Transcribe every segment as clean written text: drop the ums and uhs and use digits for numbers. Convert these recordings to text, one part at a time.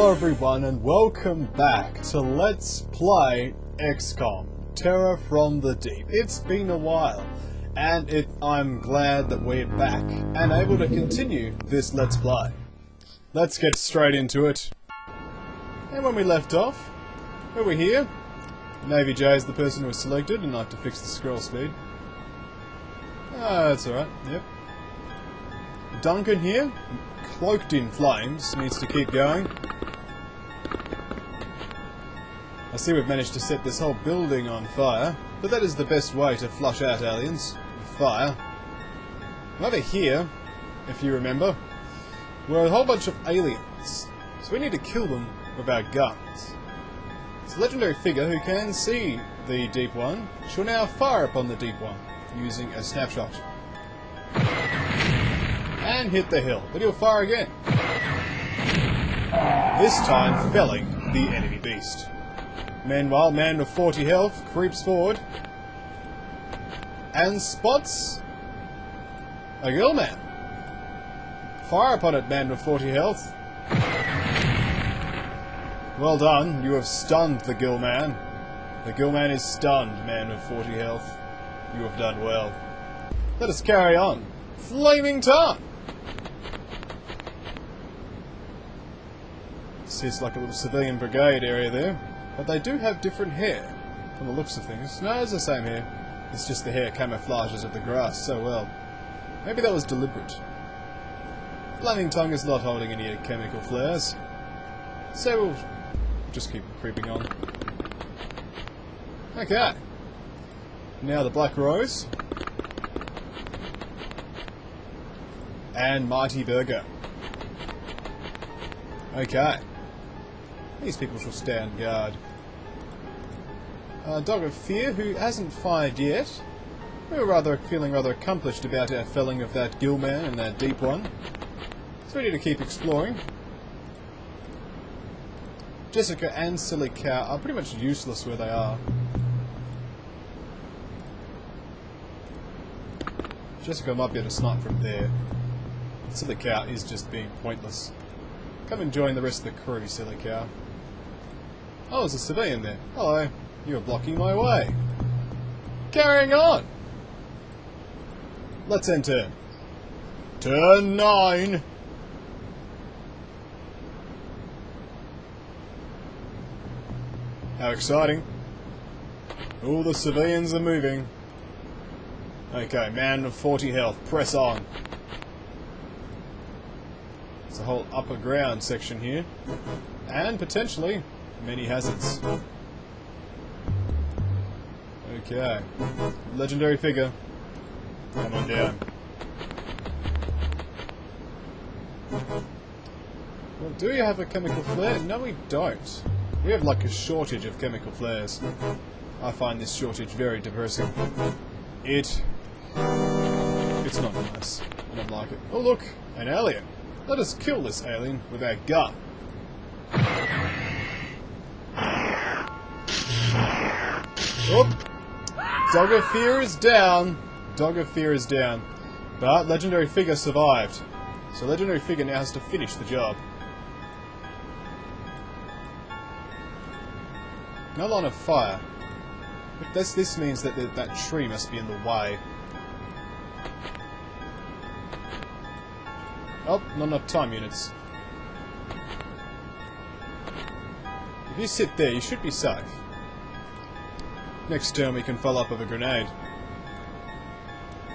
Hello everyone and welcome back to Let's Play XCOM Terror from the Deep. It's been a while and I'm glad that we're back and able to continue this Let's Play. Let's get straight into it. And when we left off, over here, Navy J is the person who was selected and I have to fix the scroll speed. Ah, that's alright, yep. Duncan here, cloaked in flames, needs to keep going. I see we've managed to set this whole building on fire, but that is the best way to flush out aliens, with fire. Over here, if you remember, were a whole bunch of aliens, so we need to kill them with our guns. It's a legendary figure who can see the Deep One, shall now fire upon the Deep One, using a snapshot. And hit the hill, but he'll fire again. This time felling the enemy beast. Meanwhile, man with 40 health creeps forward and spots a gill man. Fire upon it, man with 40 health. Well done, you have stunned the gill man. The gill man is stunned, man with 40 health. You have done well. Let us carry on. Flaming tongue! It's like a little civilian brigade area there, but they do have different hair from the looks of things. No, it's the same hair. It's just the hair camouflages of the grass so well. Maybe that was deliberate. Flaming tongue is not holding any chemical flares, so we'll just keep creeping on. Okay. Now the Black Rose and Mighty Burger. Okay. These people shall stand guard. Dog of Fear, who hasn't fired yet. We were feeling rather accomplished about our felling of that gill man and that Deep One. So we need to keep exploring. Jessica and Silly Cow are pretty much useless where they are. Jessica might be able to snipe from there. Silly Cow is just being pointless. Come and join the rest of the crew, Silly Cow. Oh, there's a civilian there. Hello. You're blocking my way. Carrying on! Let's enter. Turn 9! How exciting. All the civilians are moving. Okay, man of 40 health. Press on. There's a whole upper ground section here. And potentially many hazards. Okay. Legendary figure. Come on down. Well, do you have a chemical flare? No, we don't. We have like a shortage of chemical flares. I find this shortage very depressing. It's not nice. I don't like it. Oh look! An alien! Let us kill this alien with our gun. Oop! Dog of Fear is down. Dog of Fear is down. But Legendary Figure survived. So Legendary Figure now has to finish the job. No line of fire. But this means that that tree must be in the way. Oh, not enough time units. If you sit there, you should be safe. Next turn we can follow up with a grenade.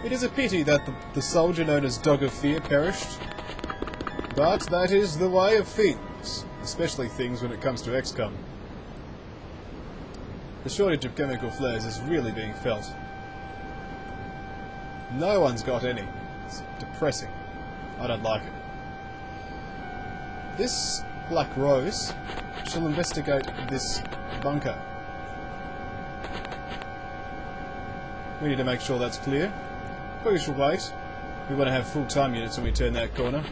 It is a pity that the soldier known as Dog of Fear perished. But that is the way of things. Especially things when it comes to XCOM. The shortage of chemical flares is really being felt. No one's got any. It's depressing. I don't like it. This Black Rose shall investigate this bunker. We need to make sure that's clear. But we shall wait. We want to have full time units when we turn that corner.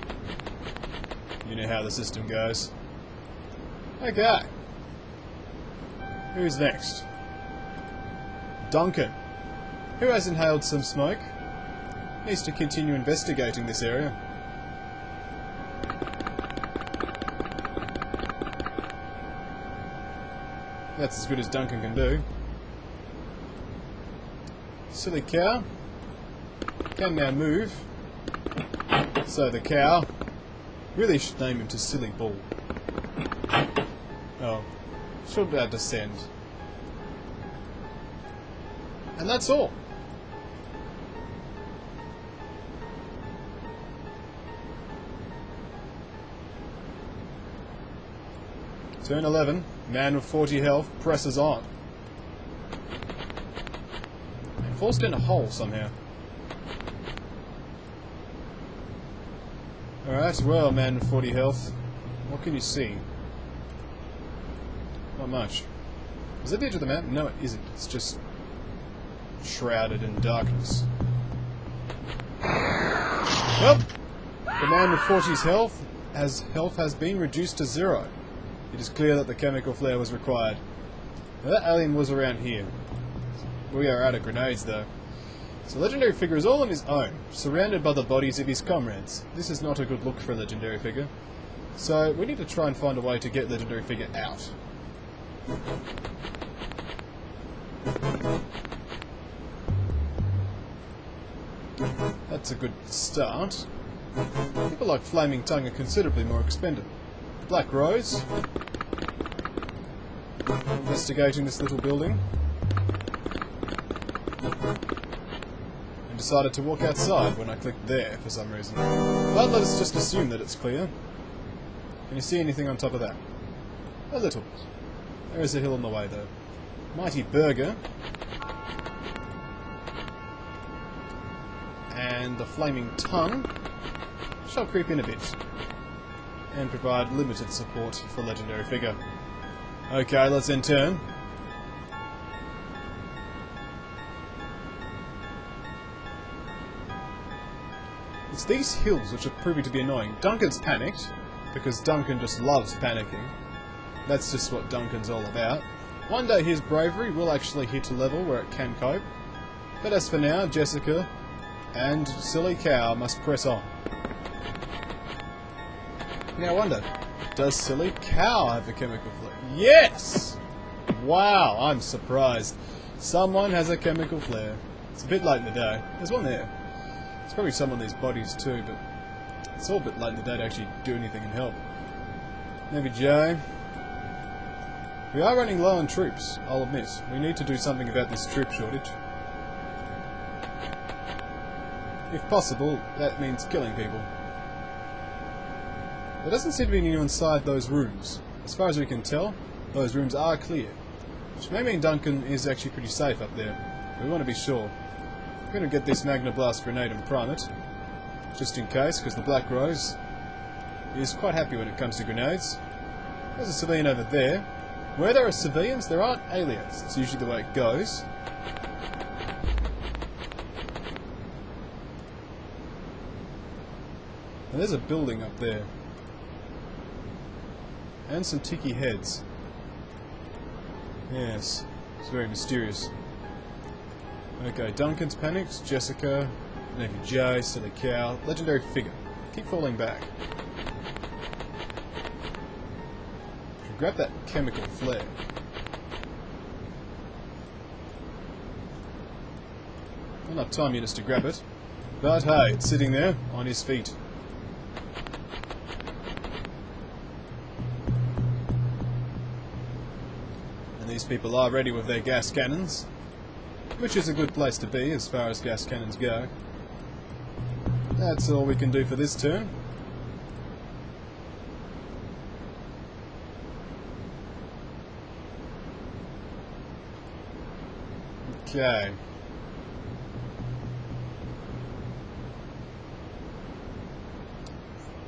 You know how the system goes. Okay. Who's next? Duncan, who has inhaled some smoke, needs to continue investigating this area. That's as good as Duncan can do. Silly cow can now move. So the cow really should name him to Silly Bull. Oh, should descend. And that's all. Turn 11, man with 40 health presses on. And falls down a hole somehow. Alright, well, man with 40 health. What can you see? Not much. Is that the edge of the mountain? No, it isn't. It's just shrouded in darkness. Well, the man with 40's health has been reduced to 0. It is clear that the chemical flare was required. Now that alien was around here. We are out of grenades though. So legendary figure is all on his own, surrounded by the bodies of his comrades. This is not a good look for a legendary figure. So we need to try and find a way to get legendary figure out. That's a good start. People like Flaming Tongue are considerably more expended. Black Rose. Investigating this little building. And decided to walk outside when I clicked there for some reason. But let us just assume that it's clear. Can you see anything on top of that? A little bit. There is a hill on the way though. Mighty Burger. And the Flaming Tongue shall creep in a bit and provide limited support for legendary figure. Okay, let's then turn. It's these hills which are proving to be annoying. Duncan's panicked, because Duncan just loves panicking. That's just what Duncan's all about. One day his bravery will actually hit a level where it can cope. But as for now, Jessica and Silly Cow must press on. Now I wonder, does Silly Cow have a chemical flare? Yes! Wow, I'm surprised. Someone has a chemical flare. It's a bit late in the day. There's one there. There's probably some on these bodies too, but it's all a bit late in the day to actually do anything and help. Maybe Joe. We are running low on troops, I'll admit. We need to do something about this troop shortage. If possible, that means killing people. There doesn't seem to be anyone inside those rooms. As far as we can tell, those rooms are clear. Which may mean Duncan is actually pretty safe up there. We want to be sure. I'm going to get this Magna Blast grenade and prime it. Just in case, because the Black Rose is quite happy when it comes to grenades. There's a civilian over there. Where there are civilians, there aren't aliens. It's usually the way it goes. And there's a building up there. And some tiki heads. Yes, it's very mysterious. Okay, Duncan's panicked, Jessica, Navy J, Silly Cow, legendary figure. Keep falling back. Grab that chemical flare. Not enough time yet to grab it. But hey, it's sitting there on his feet. And these people are ready with their gas cannons, which is a good place to be as far as gas cannons go. That's all we can do for this turn. Okay.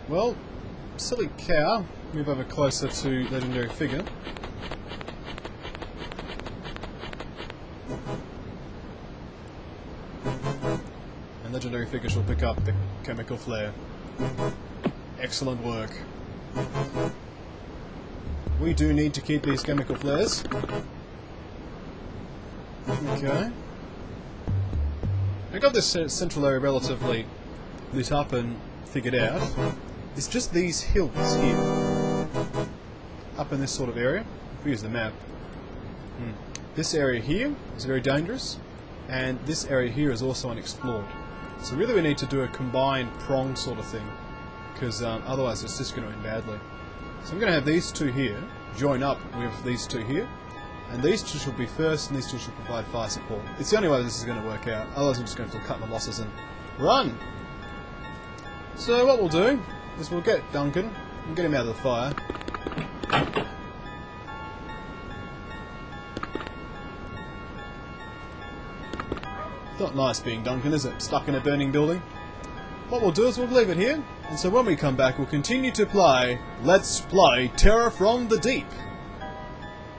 Well, Silly Cow, move over closer to legendary figure. And legendary figure shall pick up the chemical flare. Excellent work. We do need to keep these chemical flares. Okay. I got this central area relatively lit up and figured out. It's just these hills here. Up in this sort of area. If we use the map. This area here is very dangerous, and this area here is also unexplored. So really we need to do a combined prong sort of thing, because otherwise it's just going to end badly. So I'm going to have these two here join up with these two here, and these two should be first, and these two should provide fire support. It's the only way this is going to work out, otherwise I'm just going to have to cut my losses and run! So what we'll do is we'll get Duncan and get him out of the fire. Not nice being Duncan, is it? Stuck in a burning building. What we'll do is we'll leave it here, and so when we come back we'll continue to play Let's Play Terror from the Deep.